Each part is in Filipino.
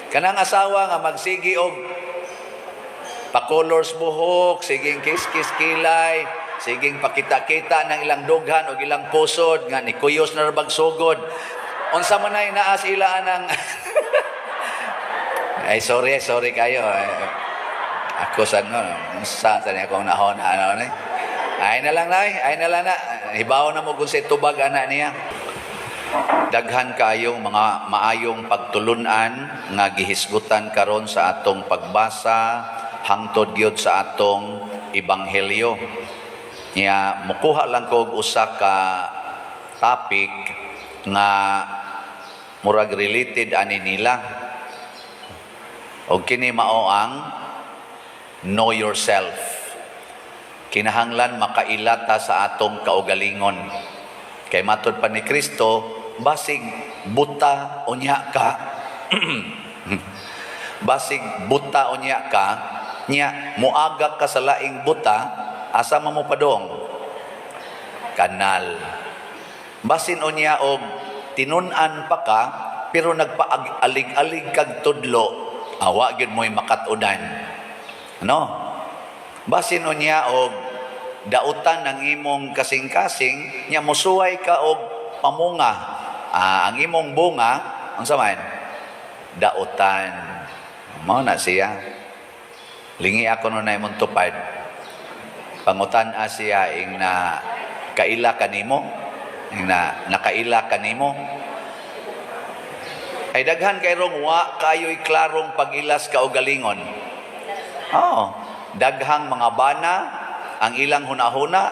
Kanang asawa nga magsigi og pa-colors buhok, siging kiss-kiss kilay, siging pakita-kita ng ilang dughan o ilang pusod, nga ni kuyos na rabag sugod. Unsa man ay naas ila ng... Ay, sorry kayo. Ako sa niya akong nahon, ay na lang na. Hibaw na mo kung sa tubag anak niya. Daghan kayong mga maayong pagtulunan nga gihisgutan karon sa atong pagbasa hangtod gyud sa atong ebanghelyo. Nya mukuha lang ko usa ka topic nga murag related ani nila. Og kini mao ang know yourself. Kinahanglan makailata sa atong kaugalingon. Kay matod pa ni Kristo, basig buta unya ka. Basig buta unya ka, nya muagak ka sa laing buta, asa mo padong? Kanal. Basin unya og tinun-an pa ka, pero nagpaalig-alig kag tudlo, awa gyud mo'y makatudan. Ano? Basin unya og dautan ng imong kasing-kasing, nya musuway ka og pamunga. Ang imong bunga, ang saman, dautan. Mao na siya. Lingi ako nun na imong tupad. Pangutan siya ing na kaila kanimo, ing na nakaila kanimo. Ay daghan kay rong wa kayo'y klarong pag-ilas kaugalingon. Daghang mga bana ang ilang hunahuna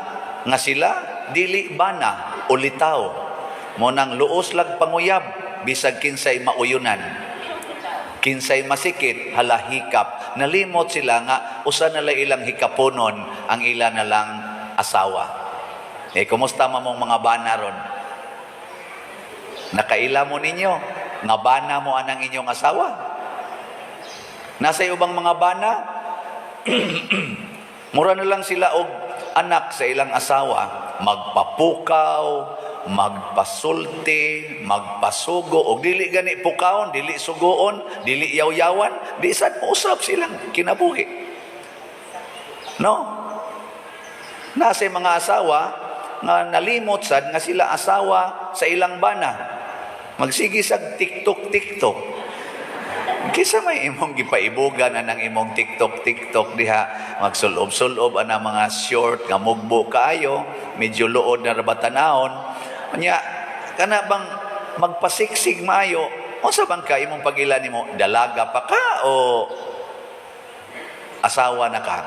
nga sila dili bana ulitaw mo nang luos lag panguyab bisag kinsay mauyunan, kinsay masikit halahikap, nalimot sila nga usa na ilang hikaponon ang ila na lang asawa. Kumusta mamong mga bana ron? Nakaila mo ninyo nga bana mo anang inyong asawa? Nasa ubang mga bana mura na lang sila og anak sa ilang asawa, magpapukaw, magpasulti, magpasugo, og dili gani pukaon, dili sugoon, dili yaw-yawan, di sad mo usab silang kinabuhi. No? Nasa mga asawa nga nalimot sad nga sila asawa sa ilang bana. Magsigi sa TikTok. Kisa may imong gipaibugan na ng imong TikTok diha, magsulob-sulob ana mga short nga mugbo kaayo, medyo luod na rabatanahon. Nya kana bang magpasiksig maayo, unsa bang ka imong pag-ila nimo? Dalaga pa ka o asawa na ka?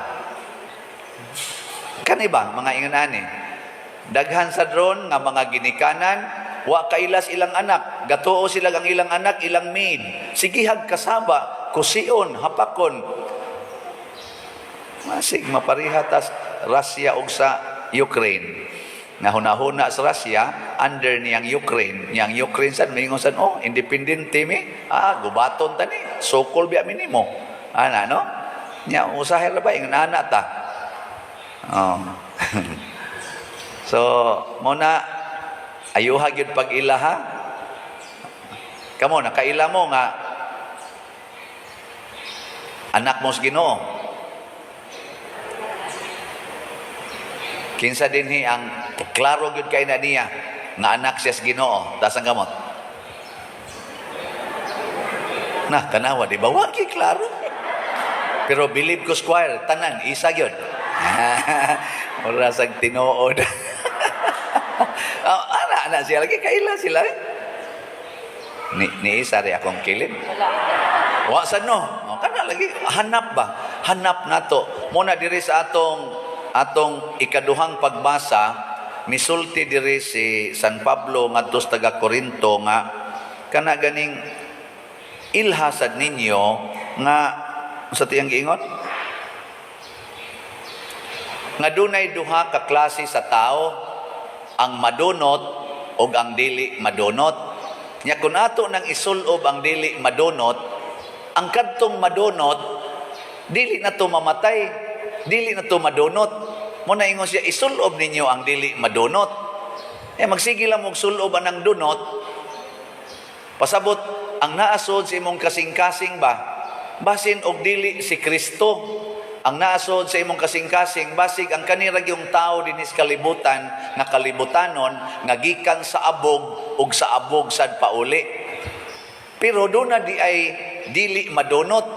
Kani ba mga inganani? Daghan sa drone nga mga ginikanan, wa kailas ilang anak, gatuo sila ang ilang anak, ilang maid. Sigihag kasaba, kusion, hapakon. Masig maparihatas Russia ug sa Ukraine. Nga hunahuna sa Russia, under niyang Ukraine. Niyang Ukraine sad mingon sad, independente mi. Gubaton tani. Sokol biya minimo. Ana no? Nya usahay ra ba ing anak ta? So, muna ayuha gyud pag-ilaha. Kamo nakaila mo nga anak mo sa Ginoo. Kinsa dinhi ang klaro gyud kay na niya nga anak siya sa Ginoo, tas ang kamot. Na tanawa di ba wa kay klaro? Pero believe ko squire tanan isa gyud. Ora sang tinuod. Anak siya lagi kaila sila ni isa rin akong kilid wa sa no kana lagi hanap nato muna diri sa atong ikaduhang pagbasa misulti diri si San Pablo ngadto sa taga Corinto nga kana ganing ilhasad ninyo nga sa tiyang giingon nga dunay duha ka klase sa tao, ang madunot o ang dili madunot. Nya kun ato nang isulob ang dili madunot, ang kadtong madunot dili na to mamatay, dili na to madunot. Muna ingon siya isulob ninyo ang dili madunot. Magsige lang mo sulob anang dunot. Pasabot ang naasod sa imong kasing-kasing ba, basin og dili si Kristo, ang naasod sa imong kasing-kasing, basig ang kanirag yung tao dinis kalibutan, nga kalibutanon, nga gikan sa abog, ug sa abog sad pauli. Pero doon na di ay dili madonot,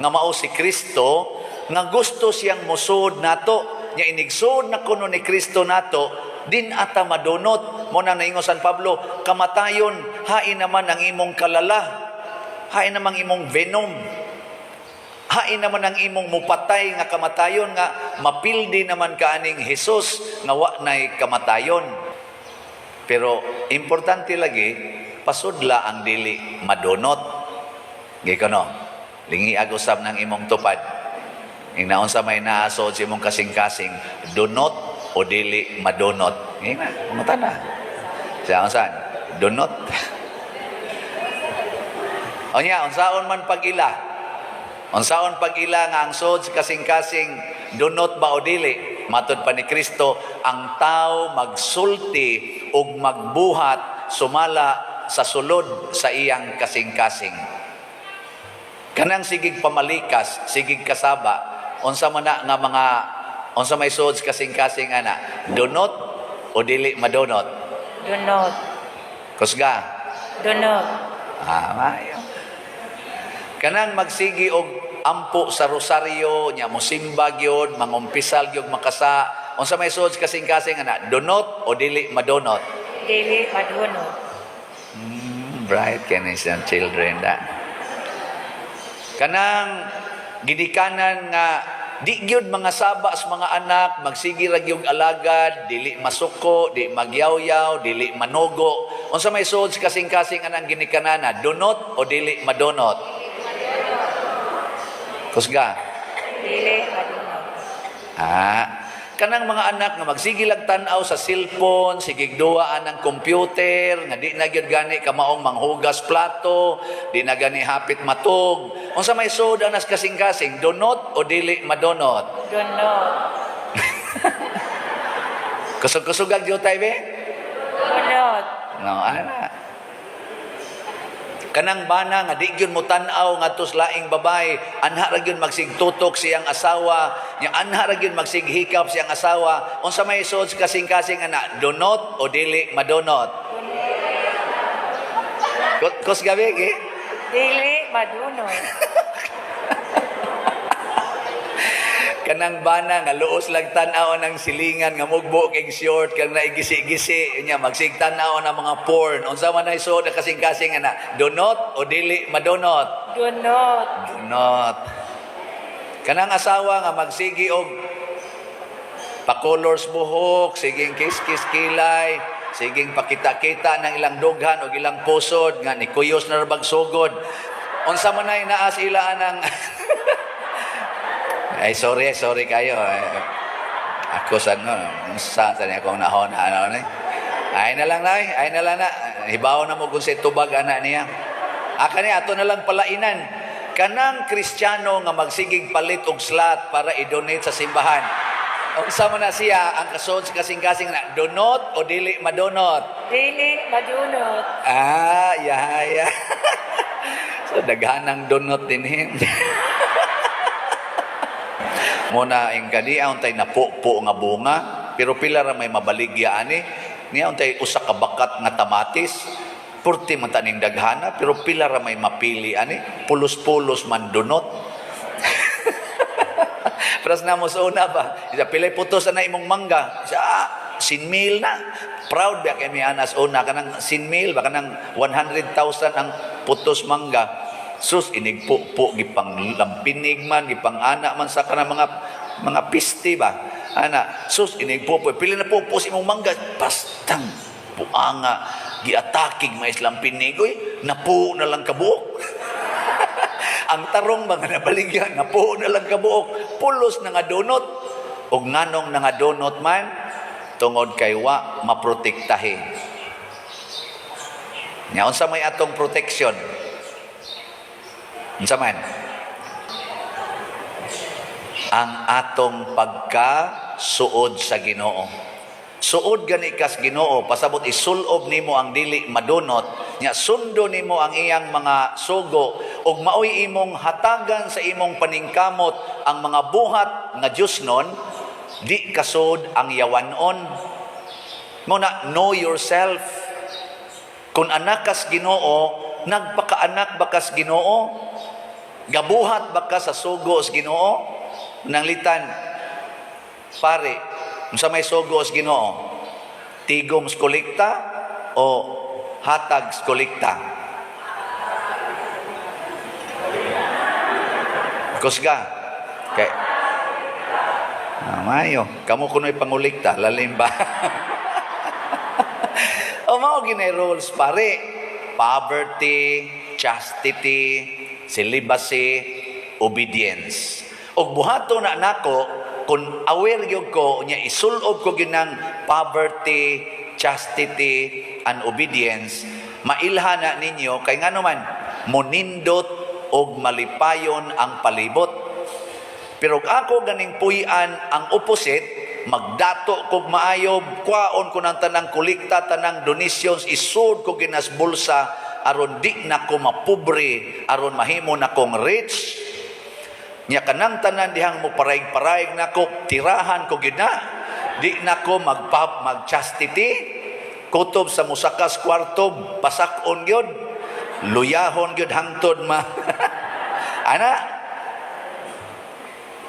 nga mao si Kristo, nga gusto siyang musod nato, nya inigsod na kuno ni Kristo nato, din ata madonot. Mo na naingon San Pablo, kamatayon, hain naman ang imong kalala, hain naman imong venom, hain naman ang imong mupatay nga kamatayon, nga mapildi naman kaaning Hesus nga wa nay kamatayon. Pero importante lagi, pasudla ang dili madonot. Gikono, lingi agusab ng imong tupad. Ingnaon sa may naasod sa imong kasing-kasing, donot o dili madonot. Ngayon na, pumunta na. Siya ang saan? Donot. O niya, unsaon man pag-ila. Unsaon pag-ila nga ang sod sa kasing-kasing, donot ba o dili? Matod pa ni Kristo, ang tao magsulti o magbuhat sumala sa sulod sa iyang kasing-kasing. Kanang sigig pamalikas, sigig kasaba, unsa man na nga mga unsa may sod kasing-kasing ana, donot o dili madonot? Donot. Kusga? Donot. Mayo. Kanang magsigi og ampo sa rosaryo, nya mosimba gyud, mangumpisal gyud makasa, unsa may sod kasing-kasing ana, donot o dili madonot? Dili madonot. Bright kanis ang children da. Kanang gidikanan nga di gyud mga saba sa mga anak, magsigi ra gyud alagad, dili masuko, di magyawyaw, dili manogo. Unsa may sod kasing-kasing anang ginikanana, donot o dili madonot? Kusga? Dili madonot. Kanang mga anak nga magsigilag tan-aw sa cellphone, sigig duwaan ng computer, nga di na gyud gani kamaong manghugas plato, di na gani hapit matog. Unsa may sod anas kasing-kasing, donot o dili madonot? Donot. Kusog-kusugag gyud tay be? Donot. No, ana. Kanang bana nga di gyud mo tan-aw ngadto sa laing babay, anha ra gyud magsigtutok siyang asawa, nya anha ra gyud magsighikap siyang asawa. Unsa may sod kasing-kasing ana, donot o dili madonot? Kus gabi gi? Dili madonot. Kanang bana nga luos lang tan-aw ng silingan nga mugbo kay short kang naigisi-gisi nya magsigtan-aw ng mga porn. Unsa man ay sod kasing-kasing ana, donot o dili madonot? Donot. Donot. Kanang asawa nga magsigi og pa-colors buhok, siging kiss-kiss kilay, siging pakita-kita ng ilang dughan o ilang pusod nga ni kuyos na rabag sugod. Unsa man ay naa sila ng ay sorry kayo. Ako sa akong nahon ay na lang na hibaw na mo kung sa tubag ana niya. Kani ato na lang palainan kanang Kristiyano nga magsigig palit og slot para i-donate sa simbahan. Unsa man na siya ang kasod sa kasing-kasing na donot o dili madonot? Dili madonot. Yeah. So daghanang donot din him. Muna ang kaniya untay napupo nga bunga, pero pila ra may mabaligya ani. Niya untay usa ka bakat nga tamatis. Purti man taning daghana, pero pila ra may mapili ani. Pulos-pulos man donot. Pras na mo sa una ba? Isa pilay putos na imong mangga. Isa sinmil na. Proud ba kay mi anas una kanang sinmil ba kanang 100,000 ang putos mangga. Sus inigpo gipang lampinig man gipang ana man sa kana mga piste ba ana sus inigpo pili na po imong mangga pastang puanga giatakig mais lampinig oy napo na lang kabuok. Ang tarong mga nabaligya napo na lang kabuok pulos na nga donot ug nganong na nga donot man tungod kay wa maprotektahin nya unsa may atong protection. Unsa man? Ang atong pagkasuod sa Ginoo. Suod gani kas Ginoo pasabot isulob nimo ang dili madonot nya sundo nimo ang iyang mga sugo ug maoy imong hatagan sa imong paningkamot ang mga buhat nga Diosnon, di kasod ang yawanon. Mo na know yourself. Kung anak kas Ginoo, nagpakaanak ba kas Ginoo? Gabuhat ba ka sa sugo sa Ginoo? Nanglitan, pare, unsa may sugo sa Ginoo? Tigom sa kolekta o hatag sa kolekta? Kusga. Okay. Mayo, kamo kuno'y pangulikta, lalim ba? O mao ginay rules, pare. Poverty, chastity, celibacy, obedience. Og buhato na nako, kung aware gyud ko nya isulob ko ginang poverty, chastity, and obedience, mailha na ninyo kay ngano man monindot og malipayon ang palibot. Pero ako ganing puy-an ang opposite, magdato kog maayob, kwaon ko ng tanang kolekta, tanang donations, isud ko ginas bulsa, aron di na ko mapobre, aron mahimo na kong rich. Nya kanang tanan dihang mo paraig-paraig na ko, tirahan ko gina, di na ko mag-chastity, kutob sa musakas kwarto, pasakon gyud, luyahon gyud hangtod ma. Ana,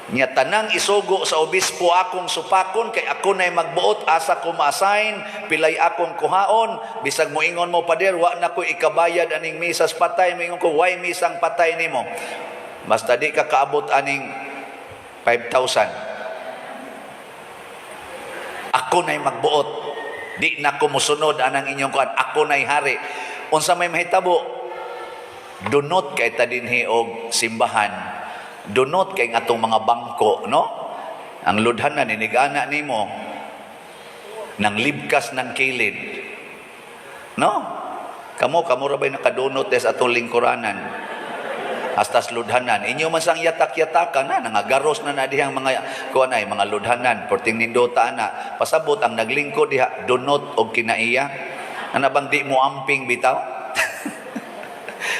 nya tanang isugo sa obispo akong supakon kay ako nay magbuot asa ko ma-assign pilay akong kuhaon bisag moingon mo pader wa na ko ikabayad aning misas patay moingon ko why misang patay nimo basta di ka kaabot aning 5,000 ako nay magbuot di na ko mosunod anang inyong kuan ako nay hari unsa may mahitabo dunot kay ta dinhi og simbahan dunot kay atong mga bangko, no? Ang ludhanan inigana nimo nang libkas ng kilid. No? Kamo ra bay nakadunot des atong lingkuranan. Astas ludhanan. Inyo man sang yatak-yatakan na nangagaros na dihang mga kuanay mga ludhanan porting nindota na. Pasabot ang naglingkod diha dunot og kinaiya. Ana bang di mo amping bitaw?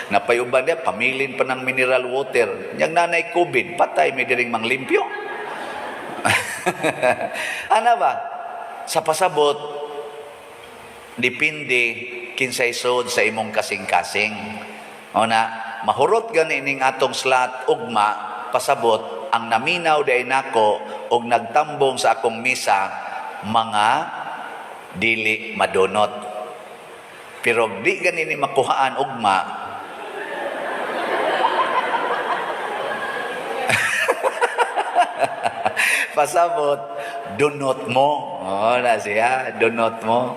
Napayuban niya, pamilin pa ng mineral water. Yang nanay COVID, patay may diring manglimpyo. Ano ba? Sa pasabot, dipindi kinsay sod sa imong kasing-kasing. O na, mahurot ganining atong slat ugma, pasabot, ang naminaw day nako og nagtambong sa akong misa, mga dili madonot. Pero di ganini makuhaan ugma, pasabot, dunot mo. Na siya, dunot mo.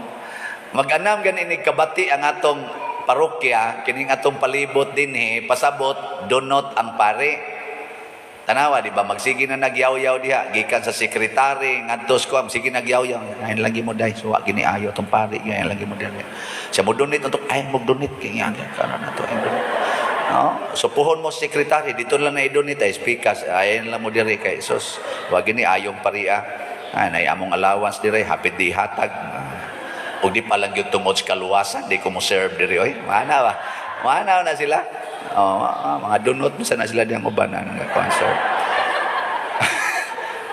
Mag-anam ganini kabati ang atong parokya, kining atong palibot dinhi, pasabot, dunot ang pare. Tanawa, di ba? Magsige na nagyaw-yaw diha. Gikan sa sekretary, ngadtos ko, sige nagyaw-yaw. Ayun lagi mo dahi, suwa, gini ayo itong pare. Ayun lagi mo dahi. Siya mo donate, ayun mo donate. Kaya karon na ito, ayun donate. No? So puhon mo sekretary dito lang na idonate ay speakers ayon lang mo dire kay sus wa gini ayong paria nay among allowance dire hapit di hatag ug di pa lang gyud tungod sa kaluwasan di ko mo serve dire oy mana na sila mga donot mo sana sila diyang ubanan nga concert.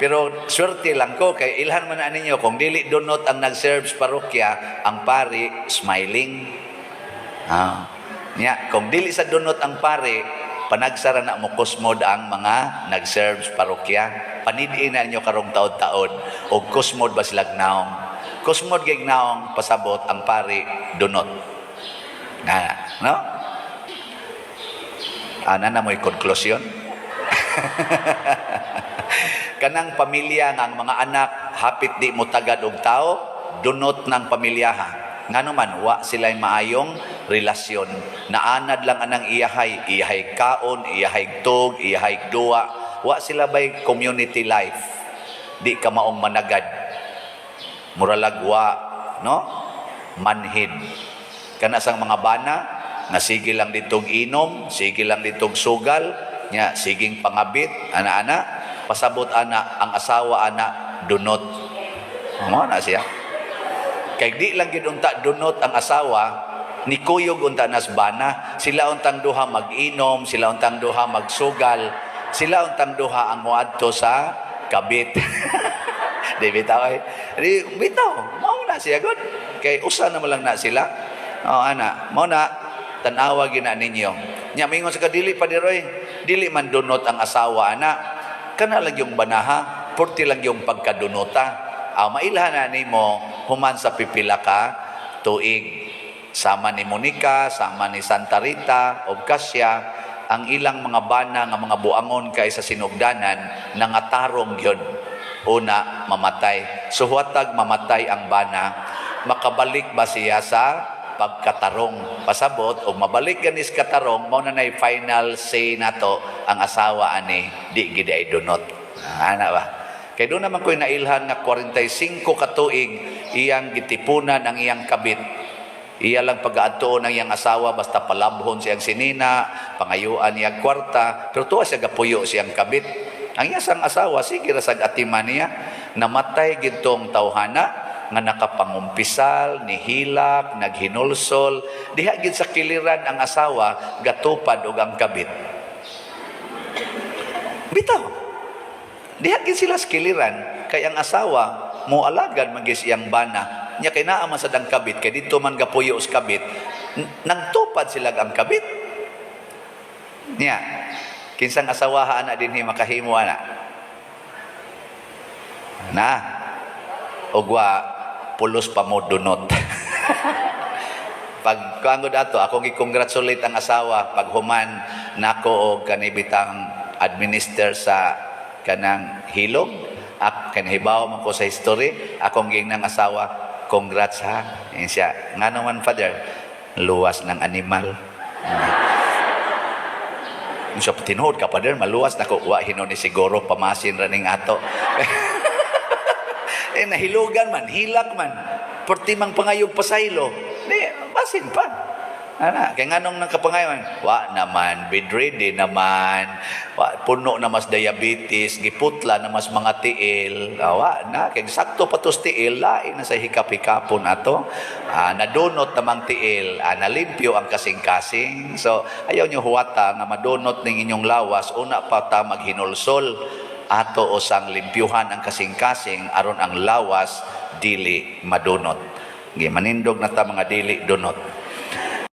Pero swerte lang ko kay ilhan man na ninyo kung dili donot ang nag-serve sa parokya ang pari smiling nya, kung dili sa dunot ang pare, panagsara na mo kusmod ang mga nag-serve sa parokya. Panidiin na ninyo karong taon-taon. O kusmod ba sila gnaong? Kusmod kay gnaong, pasabot ang pare, dunot. No? Ana na mo'y konklusyon. Kanang pamilya ng mga anak, hapit di mo tagad og tao, dunot ng pamilyaha. Nga naman, wa sila'y maayong relasyon. Naanad lang anang iyahay kaon, iyahay tog, iyahay duwa. Wa sila ba'y community life. Di ka maong managad. Muralagwa, no? Manhid. Kana sang mga bana, nga sige lang ditong inom, sige lang ditong sugal, nya siging pangabit, ana-ana, pasabot ana, ang asawa ana, dunot. Mo na siya. Kay di lang gid unta dunot ang asawa, ni kuyog unta nas bana, sila untang duha mag-inom, sila untang duha magsugal, sila untang duha ang moadto sa kabit. Di bitaw ay. Di bitaw, mao na siya gud. Kay usa na lang na sila. O ana, mao na tan-awa gina ninyo. Nya mingon sa kadili pa diroy, dili man dunot ang asawa ana. Kana lang yung banaha, porti lang yung pagkadunota. Mailhan na nimo human sa pipila ka tuig. Sama ni Monica, sama ni Santa Rita, o Kasya, ang ilang mga bana nga mga buangon kay sa sinugdanan, nangatarong yun. Una, mamatay. So huwatag mamatay ang bana, makabalik ba siya sa pagkatarong? Pasabot, o mabalik ganis katarong, mao na nay final say nato ang asawa ani, di gid ay dunot. Ana ba? Kay doon naman ko'y nailhan nga 45 katuig, iyang gitipunan ang iyang kabit. Iya lang pag-aadtoon ng iyang asawa, basta palabhon siyang sinina, pangayuan niyang kwarta, pero tuwa siya gapuyo siyang kabit. Ang iyang asawa, sige rasag atiman niya, namatay gintong tawhana, nga nakapangumpisal, nihilak, naghinulsol, diha gid sa kiliran ang asawa, gatupad og ang kabit. Bitaw, diha gid sila sa kiliran, kay ang asawa, mualagad magis iyang bana, nya kay naa man sa dang kabit kay dito man gapuyo sa kabit nagtupad sila ang kabit nya kinsang asawaha ana dinhi makahimo ana na ugwa pulos pa mo dunot. Pag kaangod ato akong i-congratulate ang asawa pag human nako og kanibitang administer sa kanang hilog ak kanhibaw man ko sa history akong ginang asawa. Congrats ha. Yan siya. Nga naman, Father, luwas ng animal. So, tinuod ka, Father, maluwas na ko. Wa, hinon ni siguro, pamasin raning ato. Nahilugan man, hilak man. Portimang pangayog pasaylo. Masin pa. Ana, kaya nga nung nakapangayon, wa naman, bedridden naman, puno na mas diabetes, giputla na mas mga tiil, wa na, kaya sakto pa tos tiil, lain na sa hikap-hikapon ato, nadunot namang tiil, nalimpyo ang kasing-kasing, so ayaw nyo huwata nga madunot ng inyong lawas, una pa ta maghinulsol, ato o sang limpyuhan ang kasing-kasing, aron ang lawas, dili madunot. Manindog na ta mga dili dunot.